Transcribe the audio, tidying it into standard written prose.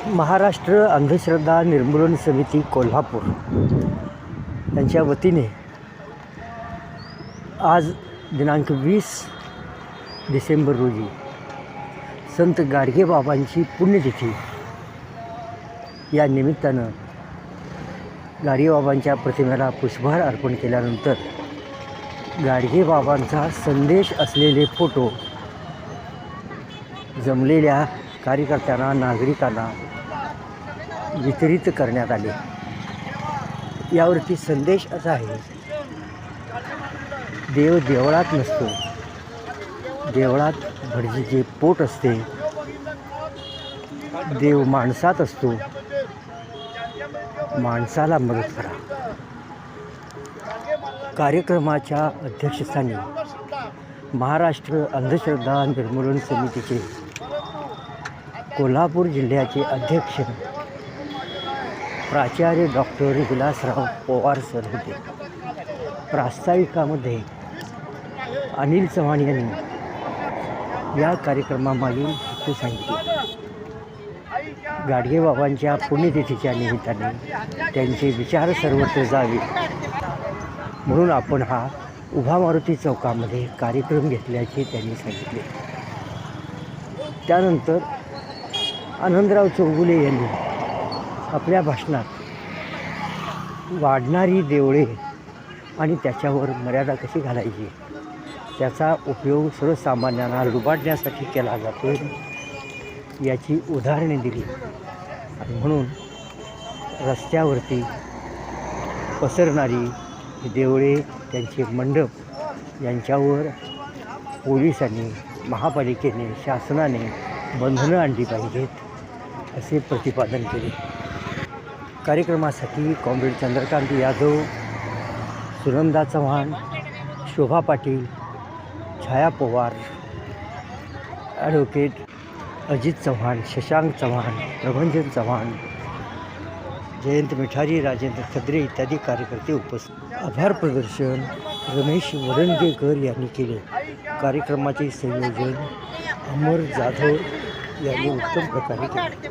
महाराष्ट्र अंधश्रद्धा निर्मूलन समिती कोल्हापूर यांच्या वतीने आज दिनांक 20 डिसेंबर रोजी संत गाडगेबाबांची पुण्यतिथी या निमित्तानं गाडगेबाबांच्या प्रतिमेला पुष्पहार अर्पण केल्यानंतर गाडगेबाबांचा संदेश असलेले फोटो जमलेल्या कार्यकर्त्यांना, नागरिकांना वितरित करण्यात आले. यावरती संदेश असा आहे: देव देवळात नसतो, देवळात भटजीचे पोट असते. देव माणसात असतो, माणसाला मदत करा. कार्यक्रमाच्या अध्यक्षस्थानी महाराष्ट्र अंधश्रद्धा निर्मूलन समितीचे कोल्हापूर जिल्ह्याचे अध्यक्ष प्राचार्य डॉक्टर विलासराव पवार सर होते. प्रास्ताविकामध्ये अनिल चव्हाण यांनी या कार्यक्रमामागील हेतू सांगितले. गाडगेबाबांच्या पुण्यतिथीच्या निमित्ताने त्यांचे विचार सर्वत्र जावे म्हणून आपण हा उभा मारुती चौकामध्ये कार्यक्रम घेतल्याचे त्यांनी सांगितले. त्यानंतर आनंदराव चौगुले यांनी आपल्या भाषणात वाढणारी देवळे आणि त्याच्यावर मर्यादा कशी घालायची, त्याचा उपयोग सर्वसामान्यांना लुबाडण्यासाठी केला जातो याची उदाहरणे दिली. आणि म्हणून रस्त्यावरती पसरणारी देवळे, त्यांचे मंडप यांच्यावर पोलिसांनी, महापालिकेने, शासनाने बंधनं आणली पाहिजेत असे प्रतिपादन केले. कार्यक्रमासाठी कॉम्रेड चंद्रकांत यादव, सुनंदा चव्हाण, शोभा पाटील, छाया पवार, ॲडव्होकेट अजित चव्हाण, शशांक चव्हाण, प्रभंजन चव्हाण, जयंत मिठारी, राजेंद्र खद्रे इत्यादी कार्यकर्ते उपस्थित. आभार प्रदर्शन रमेश वडणगेकर यांनी केले. कार्यक्रमाचे संयोजन अमर जाधव यांनी उत्तम प्रकारे केले.